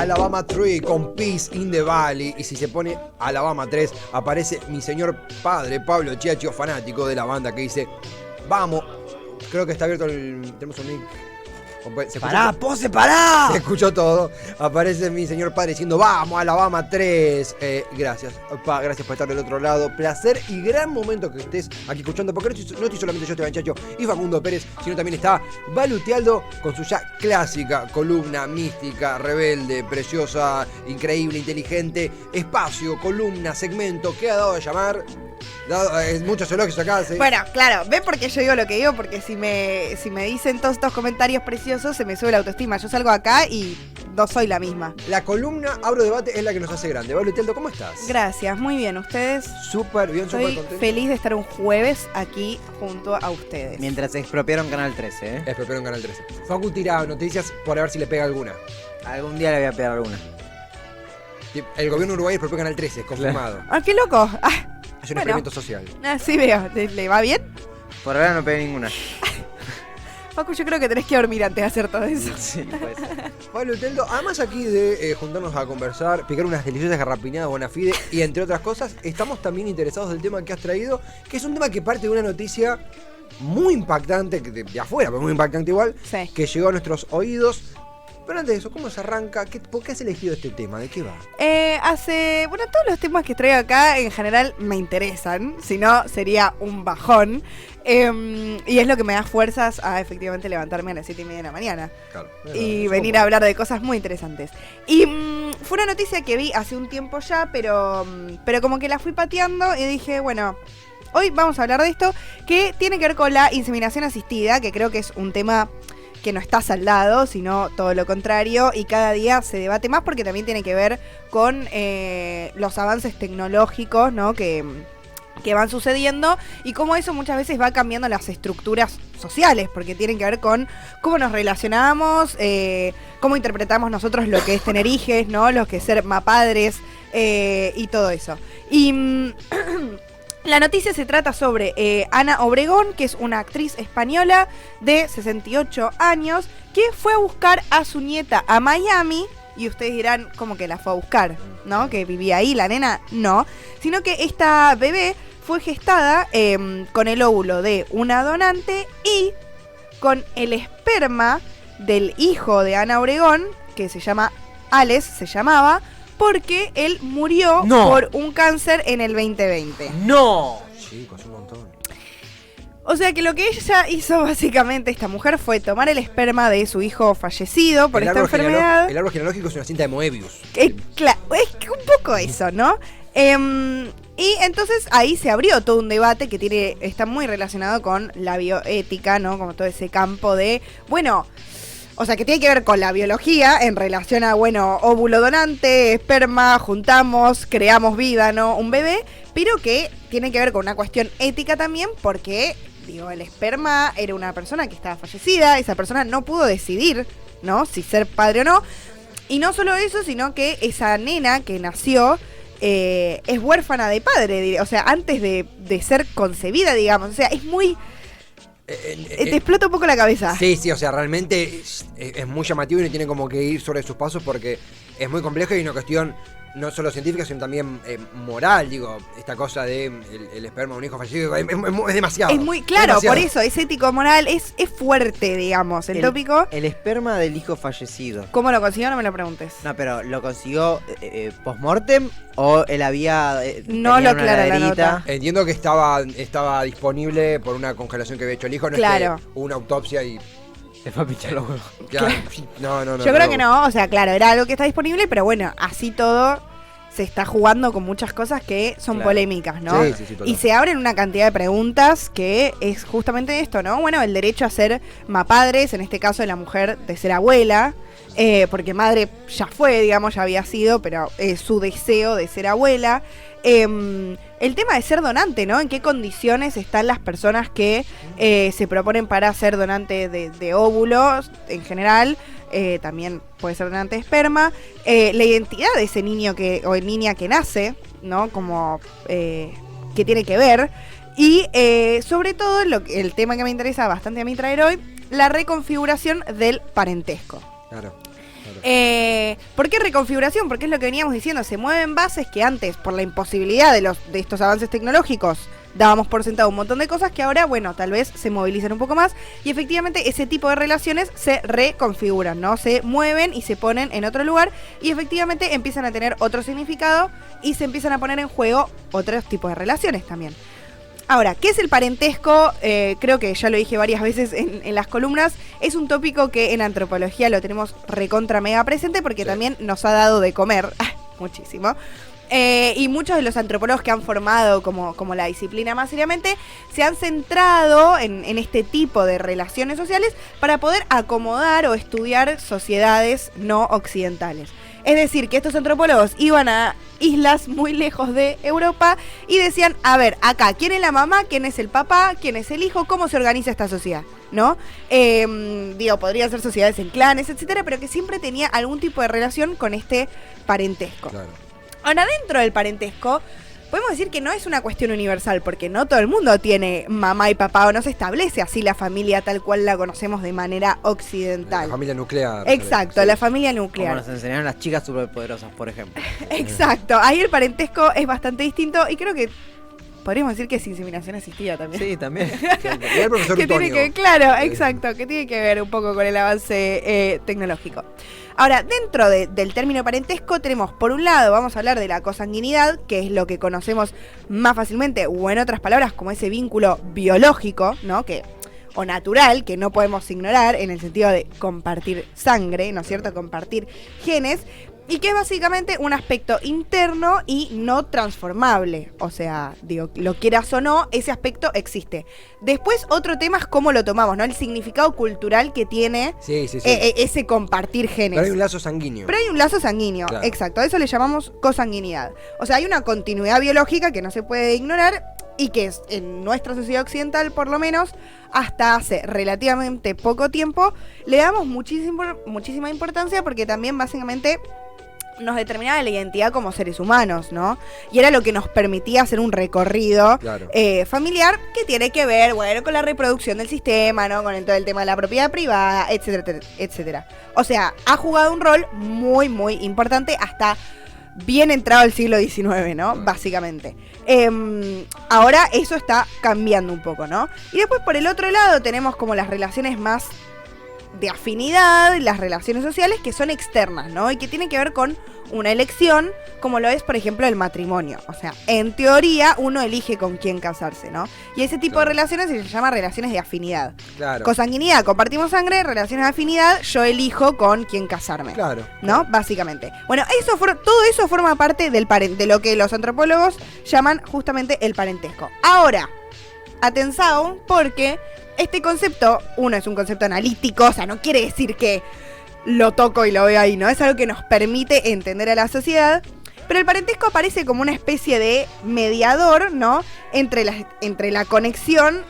Alabama 3 con Peace in the Valley. Y si se pone Alabama 3, aparece mi señor padre, Pablo Chiacho, fanático de la banda, que dice: vamos. Creo que está abierto tenemos un link. ¡Pará, Pose, pará! Se escuchó todo. Aparece mi señor padre diciendo: vamos, Alabama 3. Gracias, gracias por estar del otro lado. Placer y gran momento que estés aquí escuchando, porque no estoy solamente yo, Esteban Chacho y Facundo Pérez, sino también está Balutealdo con su ya clásica columna mística, rebelde, preciosa, increíble, inteligente, espacio, columna, segmento que ha dado de llamar. Muchos elogios acá. ¿Sí? Bueno, claro, ¿ves por qué yo digo lo que digo? Porque si me dicen todos estos comentarios preciosos, se me sube la autoestima. Yo salgo acá y no soy la misma. La columna Abro Debate es la que nos hace grande. Balutealdo, ¿cómo estás? Gracias, muy bien. ¿Ustedes? Súper bien, súper Estoy contento. feliz de estar un jueves aquí junto a ustedes. Mientras expropiaron Canal 13, ¿eh? Expropiaron Canal 13. Facu tira noticias por a ver si le pega alguna. Algún día le voy a pegar alguna. El gobierno uruguayo expropió Canal 13, confirmado. ¡Ah, qué loco! Ah, Es un experimento social. sí veo. ¿Le va bien? Por ahora no pegué ninguna. Facu, yo creo que tenés que dormir antes de hacer todo eso. Sí, puede ser. Balutealdo, además aquí de juntarnos a conversar, picar unas deliciosas garrapiñadas buena fide y entre otras cosas, estamos también interesados del tema que has traído, que es un tema que parte de una noticia muy impactante, de afuera, pero muy impactante igual, Sí. que llegó a nuestros oídos. Pero antes de eso, ¿cómo se arranca? ¿Por qué has elegido este tema? ¿De qué va? Bueno, todos los temas que traigo acá en general me interesan, si no sería un bajón. Y es lo que me da fuerzas a efectivamente levantarme a las 7:30 de la mañana. Claro. Y venir a hablar de cosas muy interesantes. Y fue una noticia que vi hace un tiempo ya, pero como que la fui pateando y dije, bueno, hoy vamos a hablar de esto, que tiene que ver con la inseminación asistida, que creo que es un tema que no está saldado, sino todo lo contrario, y cada día se debate más porque también tiene que ver con los avances tecnológicos, ¿no? que van sucediendo y cómo eso muchas veces va cambiando las estructuras sociales, porque tienen que ver con cómo nos relacionamos, cómo interpretamos nosotros lo que es tener hijes, ¿no? Lo que es ser mapadres y todo eso. Y la noticia se trata sobre Ana Obregón, que es una actriz española de 68 años, que fue a buscar a su nieta a Miami. Y ustedes dirán, ¿cómo que la fue a buscar? ¿No? Que vivía ahí, la nena, no. Sino que esta bebé fue gestada con el óvulo de una donante y con el esperma del hijo de Ana Obregón, que se llama Alex, se llamaba, porque él murió por un cáncer en el 2020. ¡No! Chicos, un montón. O sea que lo que ella hizo básicamente, esta mujer, fue tomar el esperma de su hijo fallecido por esta enfermedad. El árbol genealógico es una cinta de Moebius. Claro, es un poco eso, ¿no? Y entonces ahí se abrió todo un debate que está muy relacionado con la bioética, ¿no? Como todo ese campo de, bueno, o sea, que tiene que ver con la biología en relación a, bueno, óvulo donante, esperma, juntamos, creamos vida, ¿no? Un bebé, pero que tiene que ver con una cuestión ética también porque, digo, el esperma era una persona que estaba fallecida, esa persona no pudo decidir, ¿no? Si ser padre o no. Y no solo eso, sino que esa nena que nació es huérfana de padre, o sea, antes de ser concebida, digamos. O sea, es muy... te explota un poco la cabeza. Sí, o sea, realmente es muy llamativo y no tiene como que ir sobre sus pasos porque es muy complejo y una cuestión no solo científica, sino también moral, digo, esta cosa de el esperma de un hijo fallecido, es demasiado. Es muy claro, demasiado. por eso, es ético, moral, es fuerte, digamos, el tópico. El esperma del hijo fallecido. ¿Cómo lo consiguió? No me lo preguntes. No, pero ¿lo consiguió post-mortem o él había... No tenía lo una aclara la laderita? nota. Entiendo que estaba disponible por una congelación que había hecho el hijo, no Claro. es que hubo una autopsia y... Se fue a pinchar los huevos. No. Yo creo que no, o sea, claro, era algo que está disponible, pero bueno, así todo se está jugando con muchas cosas que son polémicas, ¿no? Sí, total. Y se abren una cantidad de preguntas que es justamente esto, ¿no? Bueno, el derecho a ser mapadres, en este caso de la mujer de ser abuela, porque madre ya fue, digamos, ya había sido, pero su deseo de ser abuela. El tema de ser donante, ¿no? ¿En qué condiciones están las personas que se proponen para ser donante de óvulos en general? También puede ser donante de esperma. La identidad de ese niño o niña que nace, ¿no? Como que tiene que ver. Y sobre todo, el tema que me interesa bastante a mí traer hoy, la reconfiguración del parentesco. Claro. ¿Por qué reconfiguración? Porque es lo que veníamos diciendo, se mueven bases que antes, por la imposibilidad de estos avances tecnológicos, dábamos por sentado un montón de cosas que ahora, bueno, tal vez se movilizan un poco más y efectivamente ese tipo de relaciones se reconfiguran, ¿no? Se mueven y se ponen en otro lugar y efectivamente empiezan a tener otro significado y se empiezan a poner en juego otros tipos de relaciones también. Ahora, ¿qué es el parentesco? Creo que ya lo dije varias veces en las columnas. Es un tópico que en antropología lo tenemos recontra mega presente porque también nos ha dado de comer muchísimo. Y muchos de los antropólogos que han formado como la disciplina más seriamente se han centrado en este tipo de relaciones sociales para poder acomodar o estudiar sociedades no occidentales. Es decir, que estos antropólogos iban a islas muy lejos de Europa y decían, a ver, acá, ¿quién es la mamá? ¿Quién es el papá? ¿Quién es el hijo? ¿Cómo se organiza esta sociedad? ¿No? Podrían ser sociedades en clanes, etcétera, pero que siempre tenía algún tipo de relación con este parentesco. Claro. Ahora, dentro del parentesco, podemos decir que no es una cuestión universal, porque no todo el mundo tiene mamá y papá, o no se establece así la familia tal cual la conocemos de manera occidental. La familia nuclear. Exacto, sí. la familia Como nuclear. nos enseñaron las chicas superpoderosas, por ejemplo. Exacto, ahí el parentesco es bastante distinto y creo que podríamos decir que es inseminación asistida también. Sí, también. Y el profesor que tiene Antonio. que, claro, exacto, que tiene que ver un poco con el avance tecnológico. Ahora, dentro del término parentesco tenemos, por un lado, vamos a hablar de la consanguinidad, que es lo que conocemos más fácilmente, o en otras palabras, como ese vínculo biológico, ¿no? O natural, que no podemos ignorar, en el sentido de compartir sangre, ¿no es cierto? Compartir genes. Y que es básicamente un aspecto interno y no transformable. O sea, digo, lo quieras o no, ese aspecto existe. Después, otro tema es cómo lo tomamos, ¿no? El significado cultural que tiene Sí. ese compartir genes. Pero hay un lazo sanguíneo. Pero hay un lazo sanguíneo, Claro. exacto. A eso le llamamos cosanguinidad. O sea, hay una continuidad biológica que no se puede ignorar y que es, en nuestra sociedad occidental, por lo menos, hasta hace relativamente poco tiempo, le damos muchísima importancia porque también básicamente nos determinaba la identidad como seres humanos, ¿no? Y era lo que nos permitía hacer un recorrido Claro. familiar que tiene que ver, bueno, con la reproducción del sistema, ¿no? Con todo el tema de la propiedad privada, etcétera, etcétera. O sea, ha jugado un rol muy, muy importante hasta bien entrado el siglo XIX, ¿no? Básicamente. Ahora eso está cambiando un poco, ¿no? Y después por el otro lado tenemos como las relaciones más de afinidad, las relaciones sociales que son externas, ¿no? Y que tienen que ver con una elección, como lo es, por ejemplo, el matrimonio. O sea, en teoría, uno elige con quién casarse, ¿no? Y ese tipo de relaciones se llama relaciones de afinidad. Claro. Consanguinidad, compartimos sangre, relaciones de afinidad, yo elijo con quién casarme. Claro. ¿No? Básicamente. Bueno, todo eso forma parte de lo que los antropólogos llaman justamente el parentesco. Ahora, atención, porque este concepto, uno es un concepto analítico, o sea, no quiere decir que lo toco y lo veo ahí, ¿no? Es algo que nos permite entender a la sociedad, pero el parentesco aparece como una especie de mediador, ¿no? Entre la conexión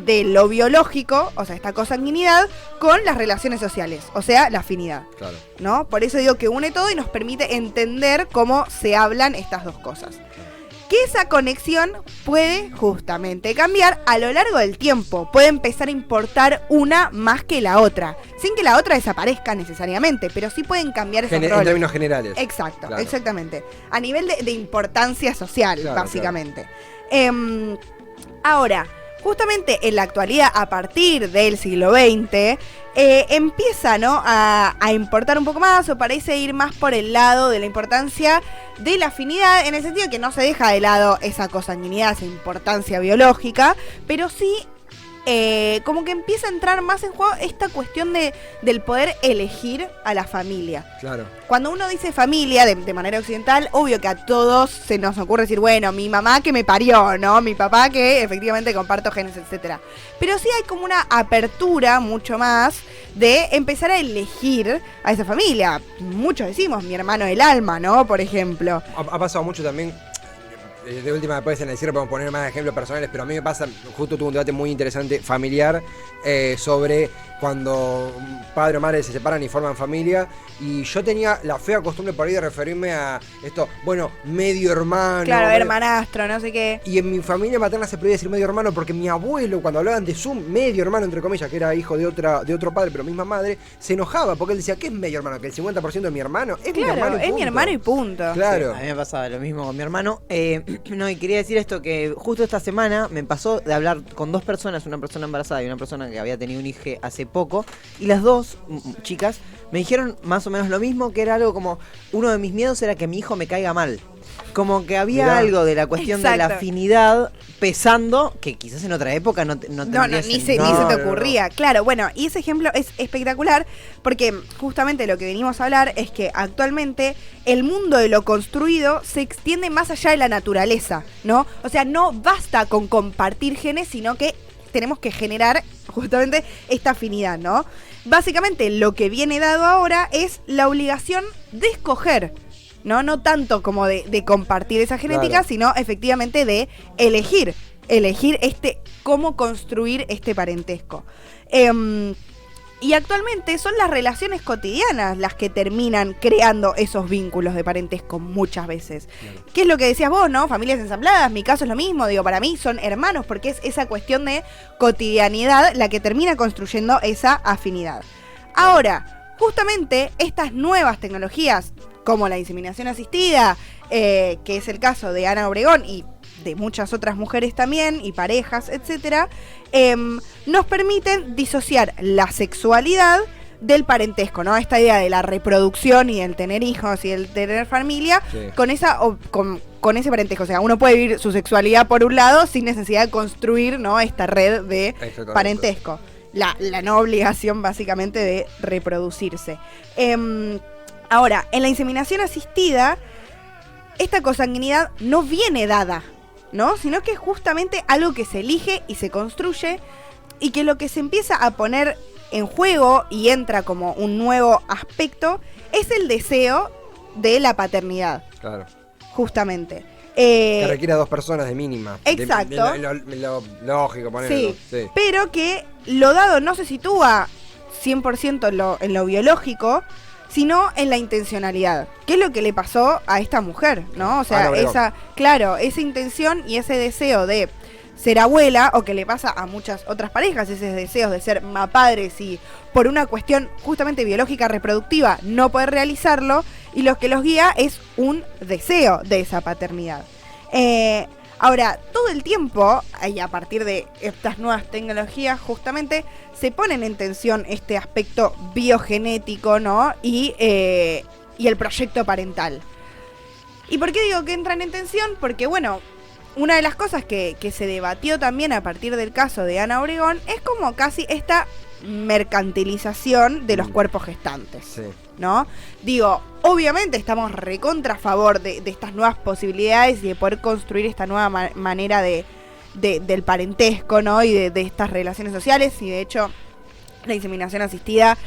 de lo biológico, o sea, esta consanguinidad, con las relaciones sociales, o sea, la afinidad, Claro. ¿no? Por eso digo que une todo y nos permite entender cómo se hablan estas dos cosas. Que esa conexión puede justamente cambiar a lo largo del tiempo. Puede empezar a importar una más que la otra, sin que la otra desaparezca necesariamente, pero sí pueden cambiar esos En roles. términos generales. Exacto, Claro. exactamente. A nivel de importancia social, Claro, básicamente. Ahora, justamente en la actualidad, a partir del siglo XX, empieza, ¿no?, a importar un poco más, o parece ir más por el lado de la importancia de la afinidad, en el sentido de que no se deja de lado esa consanguinidad, esa importancia biológica, pero sí como que empieza a entrar más en juego esta cuestión del poder elegir a la familia. Claro. Cuando uno dice familia de manera occidental, obvio que a todos se nos ocurre decir, bueno, mi mamá que me parió, ¿no? Mi papá que efectivamente comparto genes, etcétera. Pero sí hay como una apertura mucho más de empezar a elegir a esa familia. Muchos decimos, mi hermano del alma, ¿no? Por ejemplo. Ha pasado mucho también. de última después en el cierre podemos poner más ejemplos personales, pero a mí me pasa, justo tuve un debate muy interesante familiar sobre cuando padre o madre se separan y forman familia, y yo tenía la fea costumbre por ahí de referirme a esto, bueno, medio hermano. Claro, hermanastro, no sé qué. Y en mi familia materna se podía decir medio hermano porque mi abuelo, cuando hablaban de su medio hermano, entre comillas, que era hijo de otro padre, pero misma madre, se enojaba porque él decía, ¿qué es medio hermano? ¿Que el 50% de mi hermano? Es mi hermano y punto. Es mi hermano y punto. Claro. Sí, a mí me pasaba lo mismo con mi hermano. No, y quería decir esto, que justo esta semana me pasó de hablar con dos personas, una persona embarazada y una persona que había tenido un hijo hace poco, y las dos chicas me dijeron más o menos lo mismo, que era algo como, uno de mis miedos era que mi hijo me caiga mal. Como que había Mirá. algo de la cuestión de la Exacto. afinidad pesando, que quizás en otra época no tendría Ni se sentido. te ocurría. Claro, bueno, y ese ejemplo es espectacular porque justamente lo que venimos a hablar es que actualmente el mundo de lo construido se extiende más allá de la naturaleza, ¿no? O sea, no basta con compartir genes, sino que tenemos que generar justamente esta afinidad, ¿no? Básicamente lo que viene dado ahora es la obligación de escoger. No tanto como de compartir esa genética, Claro. sino efectivamente de elegir cómo construir este parentesco. Y actualmente son las relaciones cotidianas las que terminan creando esos vínculos de parentesco muchas veces. Claro. ¿Qué es lo que decías vos, no? Familias ensambladas, mi caso es lo mismo, digo, para mí son hermanos, porque es esa cuestión de cotidianidad la que termina construyendo esa afinidad. Ahora, justamente estas nuevas tecnologías, como la inseminación asistida, que es el caso de Ana Obregón y de muchas otras mujeres también, y parejas, etcétera, nos permiten disociar la sexualidad del parentesco, ¿no? Esta idea de la reproducción y el tener hijos y el tener familia, Sí. con ese parentesco. O sea, uno puede vivir su sexualidad por un lado sin necesidad de construir, ¿no?, esta red de Exactamente. parentesco. La no obligación, básicamente, de reproducirse. Ahora, en la inseminación asistida, esta consanguinidad no viene dada, ¿no? Sino que es justamente algo que se elige y se construye, y que lo que se empieza a poner en juego y entra como un nuevo aspecto es el deseo de la paternidad, Claro. justamente. Que requiere a dos personas de mínima. Exacto. De lo lógico, ponerlo. Sí, pero que lo dado no se sitúa 100% en lo biológico, sino en la intencionalidad. ¿Qué es lo que le pasó a esta mujer, no? O sea, esa intención y ese deseo de ser abuela, o que le pasa a muchas otras parejas, ese deseo de ser padres y por una cuestión justamente biológica reproductiva no poder realizarlo, y lo que los guía es un deseo de esa paternidad. Ahora, todo el tiempo, y a partir de estas nuevas tecnologías, justamente, se ponen en tensión este aspecto biogenético, ¿no? Y el proyecto parental. ¿Y por qué digo que entran en tensión? Porque, bueno, una de las cosas que se debatió también a partir del caso de Ana Obregón es como casi esta mercantilización de los cuerpos gestantes. Sí. ¿No? Digo, obviamente estamos recontra a favor de estas nuevas posibilidades y de poder construir esta nueva manera del parentesco, ¿no? Y de estas relaciones sociales, y de hecho la inseminación asistida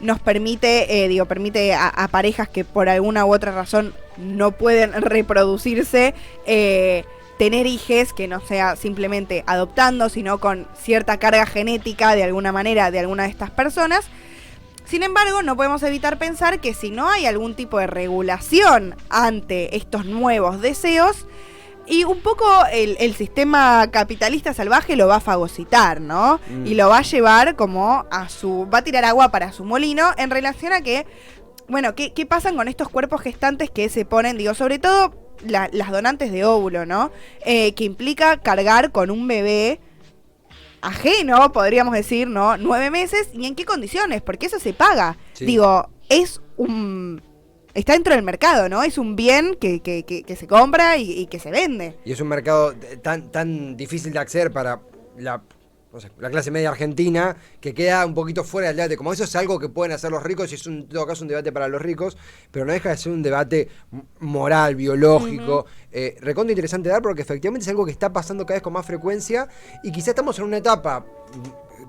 nos permite, permite a parejas que por alguna u otra razón no pueden reproducirse, tener hijes que no sea simplemente adoptando, sino con cierta carga genética de alguna manera de alguna de estas personas. Sin embargo, no podemos evitar pensar que si no hay algún tipo de regulación ante estos nuevos deseos, y un poco el sistema capitalista salvaje lo va a fagocitar, ¿no? Y lo va a llevar como va a tirar agua para su molino en relación a que, bueno, ¿qué pasan con estos cuerpos gestantes que se ponen, sobre todo las donantes de óvulo, ¿no? Que implica cargar con un bebé ajeno, podríamos decir, ¿no? 9 meses, ¿y en qué condiciones? Porque eso se paga. Sí. Está dentro del mercado, ¿no? Es un bien que se compra y que se vende. Y es un mercado tan difícil de acceder para la clase media argentina, que queda un poquito fuera del debate. Como eso es algo que pueden hacer los ricos, y es en todo caso un debate para los ricos, pero no deja de ser un debate moral, biológico, recontra interesante de dar, porque efectivamente es algo que está pasando cada vez con más frecuencia, y quizá estamos en una etapa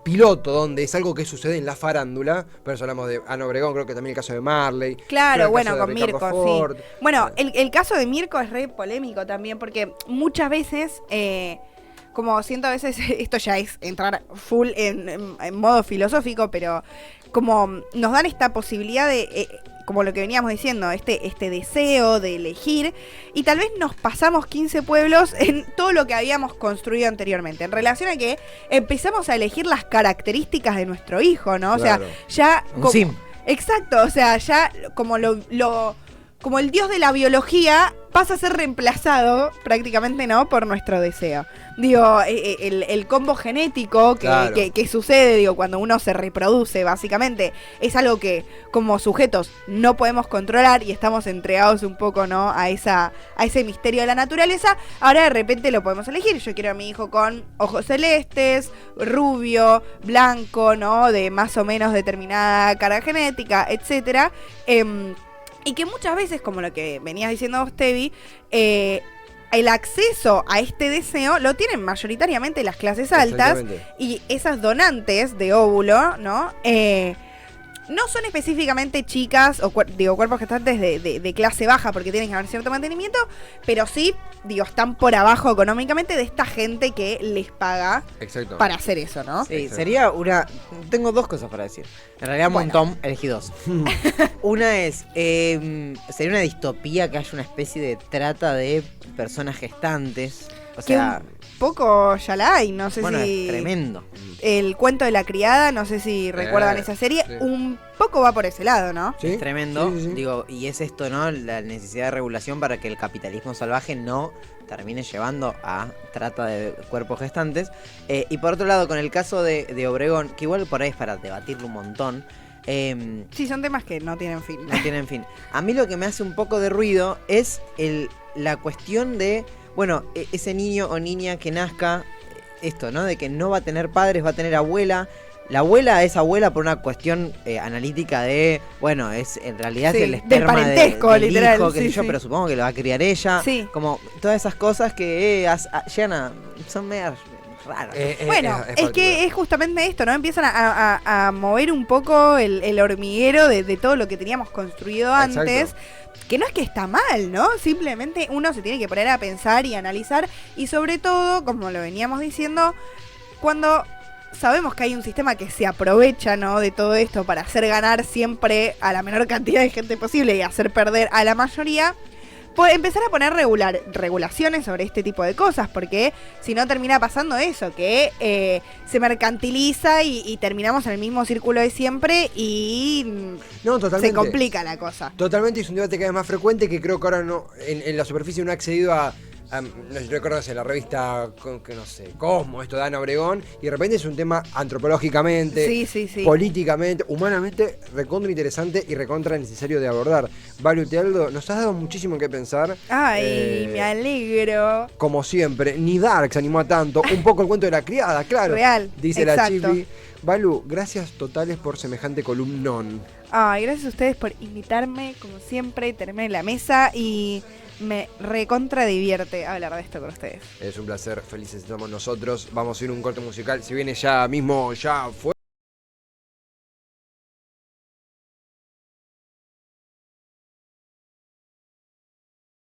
piloto donde es algo que sucede en la farándula. Por eso hablamos de Ana Obregón, creo que también el caso de Marley. Claro, el bueno, caso de con Ricardo Mirko, Ford. sí. Bueno, el caso de Mirko es re polémico también, porque muchas veces, como siento a veces, esto ya es entrar full en modo filosófico, pero como nos dan esta posibilidad de, como lo que veníamos diciendo, este deseo de elegir, y tal vez nos pasamos 15 pueblos en todo lo que habíamos construido anteriormente, en relación a que empezamos a elegir las características de nuestro hijo, ¿no? Claro. O sea, ya... Un sim. Exacto, o sea, ya como como el dios de la biología pasa a ser reemplazado prácticamente, ¿no? Por nuestro deseo. Digo, el combo genético Claro. que sucede, digo, cuando uno se reproduce, básicamente, es algo que como sujetos no podemos controlar y estamos entregados un poco, ¿no? A ese misterio de la naturaleza. Ahora de repente lo podemos elegir. Yo quiero a mi hijo con ojos celestes, rubio, blanco, ¿no? De más o menos determinada carga genética, etcétera. Y que muchas veces, como lo que venías diciendo vos, Tevi, el acceso a este deseo lo tienen mayoritariamente las clases altas. Exactamente. Y esas donantes de óvulo, ¿no? No son específicamente chicas o cuerpos gestantes de clase baja porque tienen que haber cierto mantenimiento, pero sí, están por abajo económicamente de esta gente que les paga Exacto. para hacer eso, ¿no? Sí, Exacto. sería una... Tengo dos cosas para decir. En realidad un Bueno. montón, elegí dos. Una es, sería una distopía que haya una especie de trata de personas gestantes. O Que sea, un poco ya la hay, no sé bueno, si... es tremendo. El cuento de la criada, no sé si recuerdan esa serie, sí. un poco va por ese lado, ¿no? ¿Sí? Es tremendo, Sí, sí, sí. digo, y es esto, ¿no? La necesidad de regulación para que el capitalismo salvaje no termine llevando a trata de cuerpos gestantes. Y por otro lado, con el caso de Obregón, que igual por ahí es para debatirlo un montón, Sí, son temas que no tienen fin. no tienen fin. A mí lo que me hace un poco de ruido es la cuestión de, bueno, ese niño o niña que nazca, esto, ¿no? De que no va a tener padres, va a tener abuela. La abuela es abuela por una cuestión analítica de, bueno, en realidad Sí, es el del esperma parentesco, del literal, hijo, qué sí, sé yo, sí. pero supongo que lo va a criar ella. Sí. Como todas esas cosas que llegan son medias raras. Bueno, es que particular. es justamente esto, ¿no? Empiezan a mover un poco el hormiguero de todo lo que teníamos construido antes. Exacto. Que no es que está mal, ¿no? Simplemente uno se tiene que poner a pensar y analizar. Y sobre todo, como lo veníamos diciendo, cuando sabemos que hay un sistema que se aprovecha, ¿no? De todo esto para hacer ganar siempre a la menor cantidad de gente posible y hacer perder a la mayoría, pues empezar a poner regulaciones sobre este tipo de cosas, porque si no termina pasando eso, que se mercantiliza y terminamos en el mismo círculo de siempre y No, totalmente. se complica la cosa. Totalmente, es un debate cada vez más frecuente que creo que ahora no en la superficie no ha accedido no sé, recuerdo en la revista, que no sé, Cosmo, esto de Ana Obregón, y de repente es un tema antropológicamente, Sí, sí, sí. políticamente, humanamente, recontra interesante y recontra necesario de abordar. Vale, Tealdo, nos has dado muchísimo en qué pensar. Ay, me alegro. Como siempre, ni Dark se animó a tanto, un poco el cuento de la criada, claro. Real, Dice exacto. la Chifi. Balu, gracias totales por semejante columnón. Ay, gracias a ustedes por invitarme, como siempre, tenerme en la mesa y me recontra divierte hablar de esto con ustedes. Es un placer, felices estamos nosotros. Vamos a ir a un corte musical. Si viene ya mismo, ya fue.